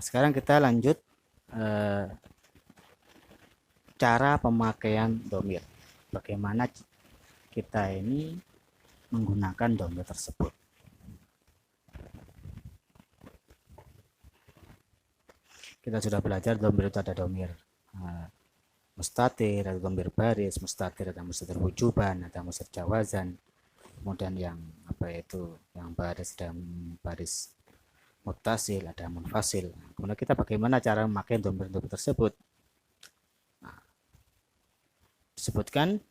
sekarang kita lanjut cara pemakaian domir. Bagaimana kita ini menggunakan domir tersebut. Kita sudah belajar domir itu ada domir mustatir, ada domir baris, mustatir, ada mustatir wujuban, ada mustatir jawazan. Kemudian yang yang baris dan baris muttasil, ada munfasil. Kemudian kita bagaimana cara memakai domir tersebut. Disebutkan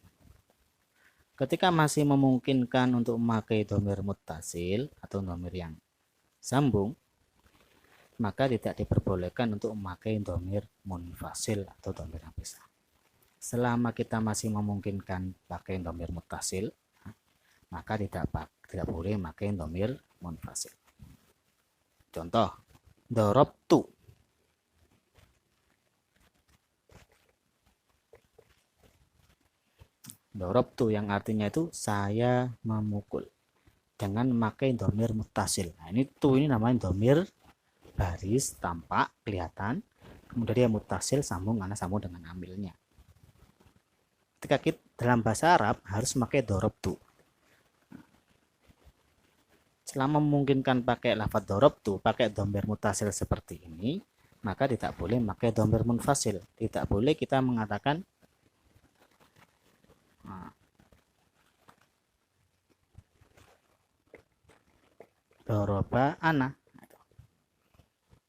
ketika masih memungkinkan untuk memakai domir muttasil atau domir yang sambung, maka tidak diperbolehkan untuk memakai domir munfasil atau domir yang pisah. Selama kita masih memungkinkan pakai domir muttasil, maka tidak boleh memakai domir munfasil. Contoh, dorobtu. Dorobtu yang artinya itu saya memukul dengan memakai domir muttasil. Nah, ini namanya domir baris, tampak, kelihatan. Kemudian dia muttasil, sambung karena sambung dengan amilnya. Ketika kita dalam bahasa Arab harus memakai dorobtu. Selama memungkinkan pakai lafaz dorobtu, pakai domir muttasil seperti ini, maka tidak boleh memakai domir munfasil. Tidak boleh kita mengatakan doroba ana.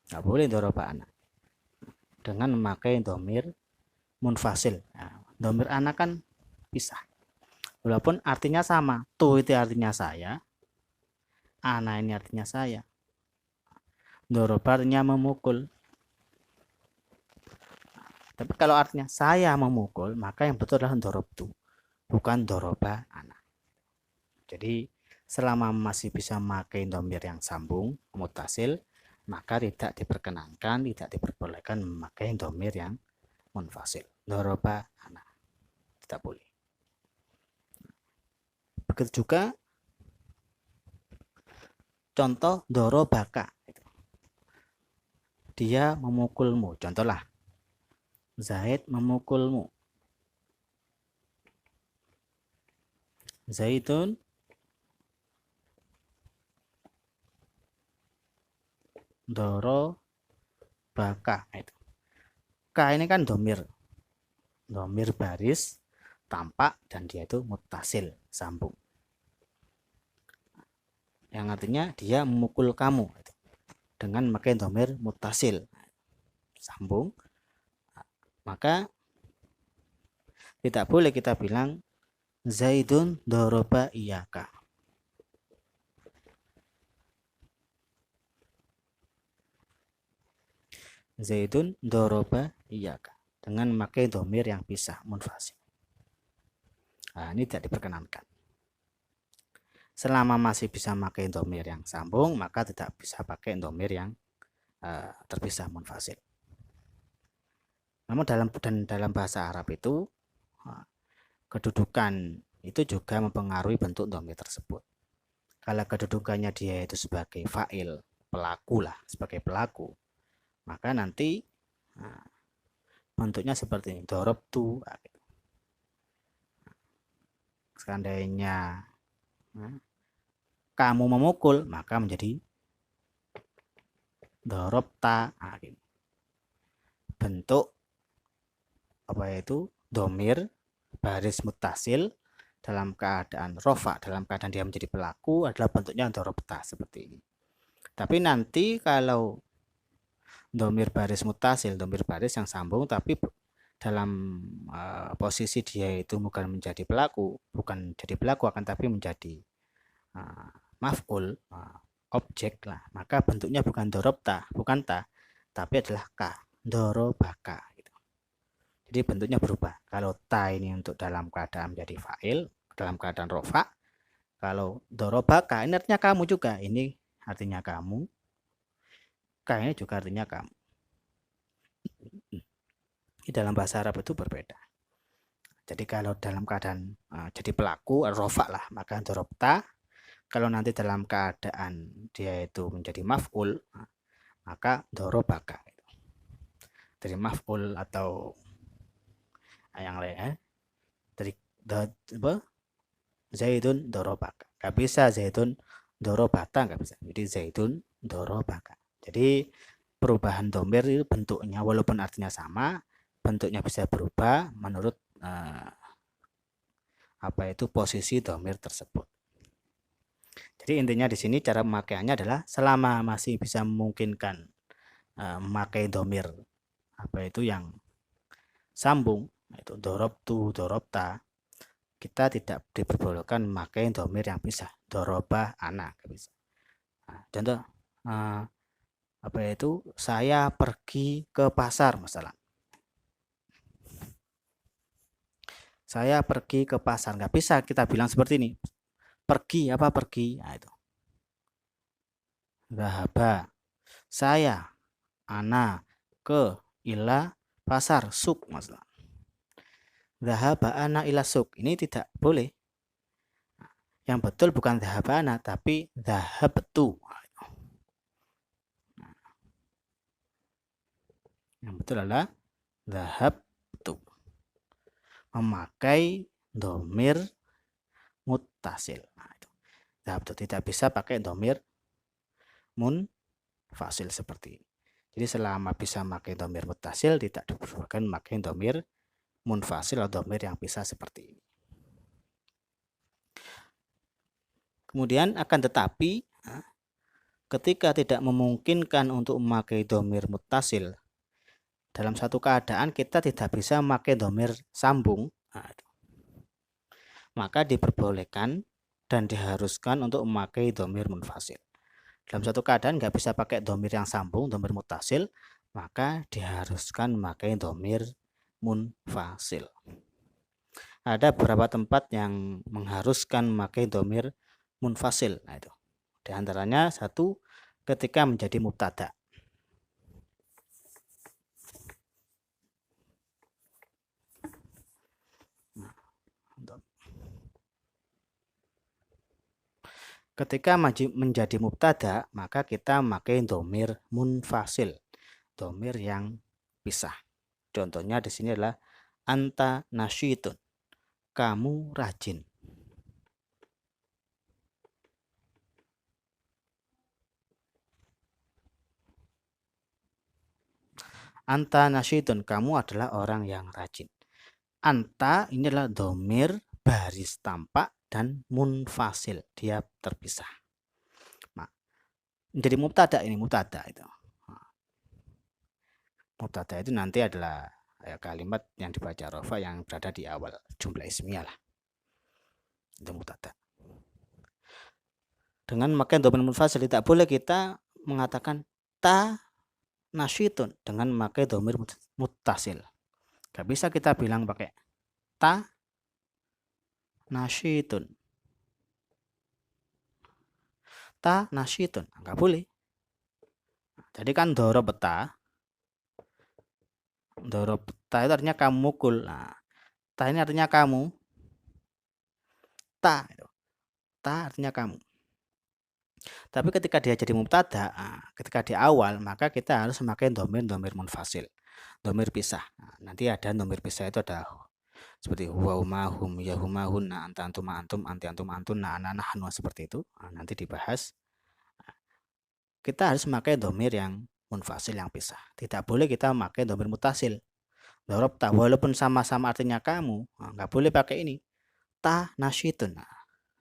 Tidak boleh doroba ana dengan memakai domir munfasil. Nah, domir ana kan pisah. Walaupun artinya sama. Tu itu artinya saya. Ana ini artinya saya. Doroba artinya memukul. Tapi kalau artinya saya memukul, maka yang betul adalah dorobtu, bukan doroba ana. Jadi selama masih bisa memakai domir yang sambung, muttasil, maka tidak diperkenankan, tidak diperbolehkan memakai domir yang munfasil. Doroba ana. Tidak boleh. Begitu juga contoh dorobaka. Dia memukulmu. Contohlah, Zaid memukulmu. Zaidun dorobaka. K ini kan domir baris, tampak, dan dia itu muttasil, sambung. Yang artinya dia memukul kamu dengan memakai domir muttasil, sambung. Maka tidak boleh kita bilang Zaidun doroba iyaka. Zaidun doroba iyaka dengan memakai domir yang pisah, munfasil. Nah, ini tidak diperkenankan. Selama masih bisa memakai domir yang sambung, maka tidak bisa pakai domir yang terpisah, munfasil. Namun dalam bahasa Arab itu kedudukan itu juga mempengaruhi bentuk domir tersebut. Kalau kedudukannya dia itu sebagai fa'il, pelaku lah, sebagai pelaku, maka nanti bentuknya seperti ini, dorobtu. Seandainya kamu memukul, maka menjadi dorobta. Bentuk domir baris muttasil dalam keadaan rofa, dalam keadaan dia menjadi pelaku adalah bentuknya dorobta seperti ini. Tapi nanti kalau domir baris muttasil, domir baris yang sambung, tapi dalam posisi dia itu bukan menjadi pelaku, akan tapi menjadi maf'ul, objek lah, maka bentuknya bukan dorobta, bukan ta, tapi adalah ka, dorobaka. Jadi bentuknya berubah. Kalau ta ini untuk dalam keadaan menjadi fa'il, dalam keadaan rofa. Kalau dorobaka ini artinya kamu juga. Ini artinya kamu. Ka ini juga artinya kamu. Di dalam bahasa Arab itu berbeda. Jadi kalau dalam keadaan jadi pelaku, rofa lah, maka dorobta. Kalau nanti dalam keadaan dia itu menjadi maf'ul, maka dorobaka. Dari maf'ul atau yang lain dari Zaidun dorobaka. Gak bisa Zaidun dorobata, gak bisa. Jadi Zaidun dorobaka. Jadi perubahan domir itu bentuknya walaupun artinya sama, bentuknya bisa berubah menurut posisi domir tersebut. Jadi intinya di sini cara pemakaiannya adalah selama masih bisa memungkinkan memakai domir yang sambung, itu dorobtu, dorobta, kita tidak diperbolehkan memakai domir yang pisah. Doroba anak bisa. Contoh saya pergi ke pasar misalnya. Saya pergi ke pasar, nggak bisa kita bilang seperti ini. Pergi apa pergi? Nah, itu. Zahaba. Saya ana ke ila pasar suk masalah. Zahaba ana ila suk. Ini tidak boleh. Yang betul bukan zahaba ana tapi zahabtu. Yang betul adalah zahabtu. Memakai domir muttasil. Nah, itu. Zahabtu tidak bisa pakai domir munfasil seperti ini. Jadi selama bisa memakai domir muttasil, tidak diperbolehkan memakai domir munfasil atau domir yang pisah seperti ini. Kemudian akan tetapi ketika tidak memungkinkan untuk memakai domir muttasil, dalam satu keadaan kita tidak bisa memakai domir sambung, maka diperbolehkan dan diharuskan untuk memakai domir munfasil. Dalam satu keadaan nggak bisa pakai domir yang sambung, domir muttasil, maka diharuskan memakai domir munfasil. Ada beberapa tempat yang mengharuskan memakai domir munfasil. Nah, itu. Di antaranya satu, ketika menjadi mubtada. Ketika menjadi mubtada, maka kita memakai domir munfasil, domir yang pisah. Contohnya di sini adalah anta nasyitun, kamu rajin. Anta nasyitun, kamu adalah orang yang rajin. Anta ini adalah domir baris tampak dan munfasil, dia terpisah. Nah, menjadi mubtada ini mubtada itu. Mubtada itu nanti adalah kalimat yang dibaca rofa yang berada di awal jumlah ismiyah lah. Itu mubtada. Dengan memakai domir munfasil tidak boleh kita mengatakan ta nasyitun dengan memakai domir muttasil. Gak bisa kita bilang pakai ta nasyitun. Ta nasyitun. Gak boleh. Jadi kan dorobta itu artinya kamu mukul. Nah, ta ini artinya kamu. Ta artinya kamu. Tapi ketika dia jadi mubtada, ketika di awal, maka kita harus memakai domir munfasil, domir pisah. Nanti ada domir pisah itu ada seperti huwa hum ya huma hunna anta antum antum anti antum antun na ana nahnu seperti itu. Nanti dibahas. Kita harus memakai domir yang munfasil yang pisah. Tidak boleh kita memakai domir mutasil. Dorobta walaupun sama-sama artinya kamu, nggak boleh pakai ini. Ta nasyitun.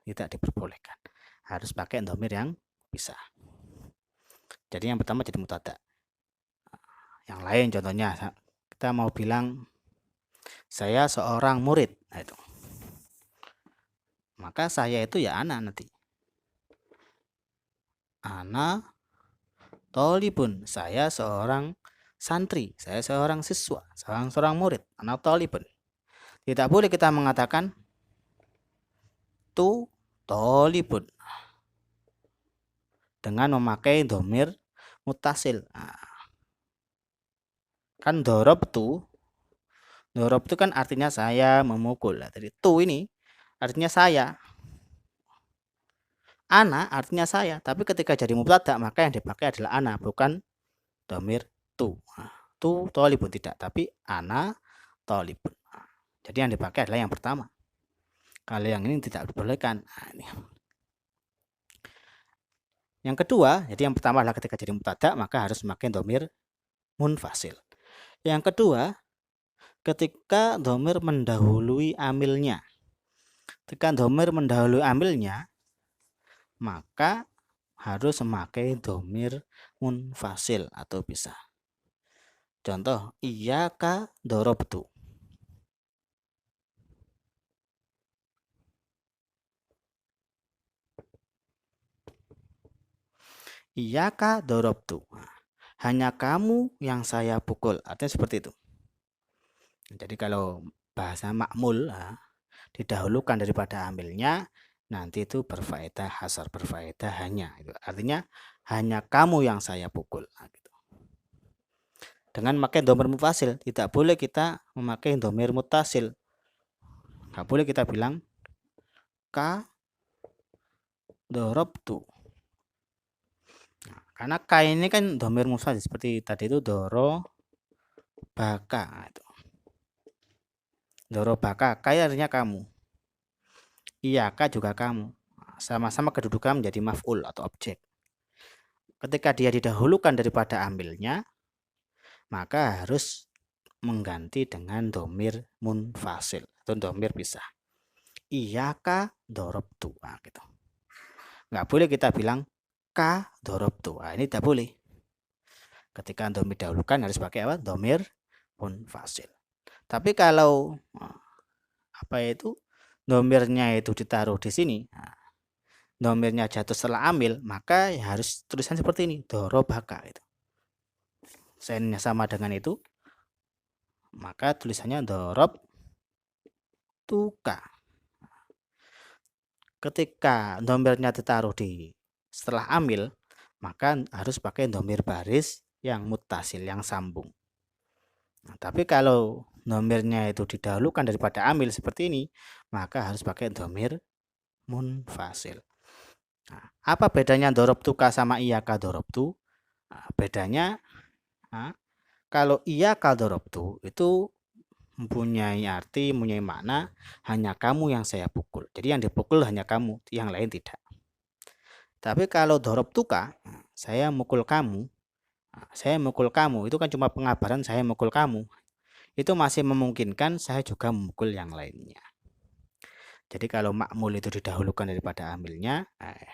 Tidak diperbolehkan. Harus pakai domir yang pisah. Jadi yang pertama jadi mubtada. Yang lain contohnya kita mau bilang saya seorang murid. Nah, itu. Maka saya itu ya ana nanti. Ana tolibun. Saya seorang santri. Saya seorang siswa. Seorang murid. Ana tolibun. Tidak boleh kita mengatakan tu tolibun dengan memakai domir mutasil. Kan dorobtu kan artinya saya memukul. Jadi tu ini artinya saya. Ana artinya saya. Tapi ketika jadi mubtada maka yang dipakai adalah ana, bukan domir tu. Tu tolibun tidak, tapi ana tolibun. Jadi yang dipakai adalah yang pertama. Kalau yang ini tidak dibolehkan. Ini. Yang kedua, jadi yang pertama adalah ketika jadi mubtada maka harus memakai domir munfasil. Yang kedua, ketika domir mendahului amilnya. Ketika domir mendahului amilnya, maka harus memakai domir munfasil atau pisah. Contoh, iyyaka dorobtu. Iyyaka dorobtu. Hanya kamu yang saya pukul. Artinya seperti itu. Jadi kalau bahasa makmul didahulukan daripada amilnya, nanti itu berfaedah hasar, berfaedah hanya. Artinya hanya kamu yang saya pukul. Gitu. Dengan memakai domir mufasil, tidak boleh kita memakai domir mutasil. Nggak boleh kita bilang ka dorobtu. Nah, karena ka ini kan domir mufasil seperti tadi itu doro baka. Doro baka, kaya artinya kamu. Iya, ka juga kamu. Sama-sama kedudukan menjadi maf'ul atau objek. Ketika dia didahulukan daripada amilnya, maka harus mengganti dengan domir munfasil atau domir pisah. Iyaka dorobtu. Nah, gitu. Nggak boleh kita bilang ka dorobtu. Nah, ini tidak boleh. Ketika domir didahulukan harus pakai apa? Domir munfasil. Tapi kalau domirnya itu ditaruh di sini, domirnya jatuh setelah amil, maka harus tulisan seperti ini, dorobaka. Sennya sama dengan itu, maka tulisannya dorob tuka. Ketika domirnya ditaruh di setelah amil, maka harus pakai domir baris yang mutasil, yang sambung. Nah, tapi kalau domirnya itu didahulukan daripada amil seperti ini, maka harus pakai domir munfasil. Nah, apa bedanya dorobtuka sama iyaka dorobtu? Nah, bedanya kalau iyaka dorobtu itu mempunyai arti, mempunyai makna hanya kamu yang saya pukul. Jadi yang dipukul hanya kamu, yang lain tidak. Tapi kalau dorobtuka, saya mukul kamu, itu kan cuma pengabaran saya mukul kamu. Itu masih memungkinkan saya juga memukul yang lainnya. Jadi kalau makmul itu didahulukan daripada amilnya,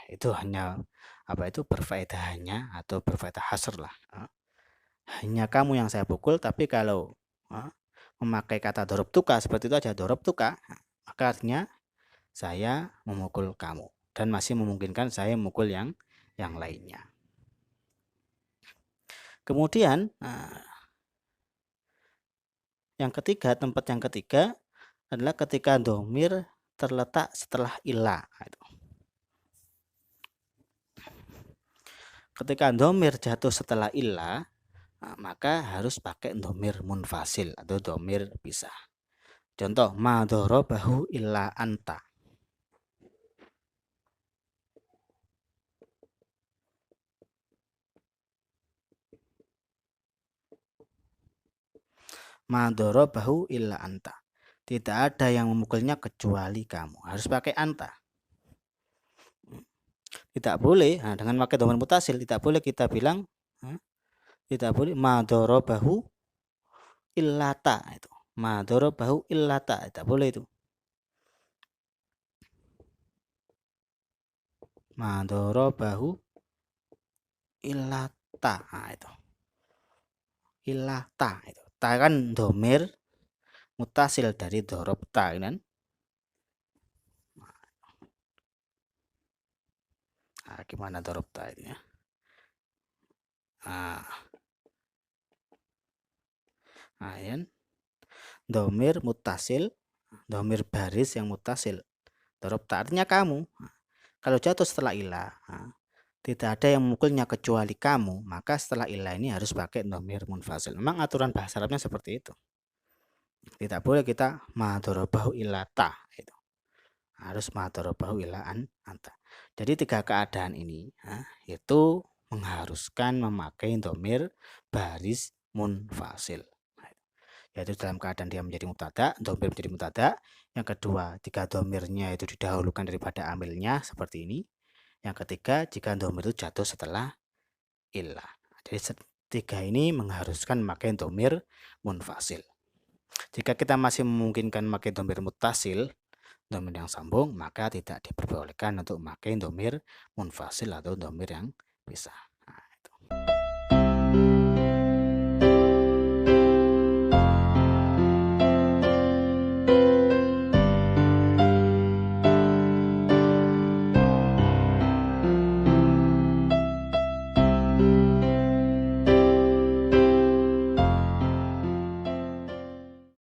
itu hanya berfaedah hanya atau berfaedah hasr lah. Hanya kamu yang saya pukul, tapi kalau memakai kata dorobtuka seperti itu aja, dorobtuka, maka artinya saya memukul kamu dan masih memungkinkan saya memukul yang lainnya. Kemudian tempat yang ketiga adalah ketika domir terletak setelah ilah. Ketika domir jatuh setelah ilah, maka harus pakai domir munfasil atau domir pisah. Contoh, ma dorobahu illa anta. Ma dorobahu illa anta. Tidak ada yang memukulnya kecuali kamu. Harus pakai anta. Tidak boleh, dengan pakai domir mutasil, tidak boleh kita bilang, tidak boleh ma dorobahu illata. Itu. Ma dorobahu illata. Tidak boleh itu. Ma dorobahu illata. Itu. Illata. Itu. Ta kan domir mutasil dari dorobta kan. Gimana dorobta ini ya? Domir mutasil, domir baris yang mutasil. Dorobta artinya kamu. Kalau jatuh setelah ilah, tidak ada yang memukulnya kecuali kamu, maka setelah ilah ini harus pakai domir munfasil. Memang aturan bahasa Arabnya seperti itu. Tidak boleh kita ma dorobahu illata. Itu. Harus ma dorobahu illa anta. Jadi 3 keadaan ini itu mengharuskan memakai domir baris munfasil. Yaitu dalam keadaan dia menjadi mubtada, domir menjadi mubtada. Yang kedua, jika domirnya itu didahulukan daripada amilnya seperti ini. Yang ketiga, jika domir itu jatuh setelah illah. Jadi tiga ini mengharuskan memakai domir munfasil. Jika kita masih memungkinkan memakai domir muttasil, domir yang sambung, maka tidak diperbolehkan untuk memakai domir munfasil atau domir yang pisah.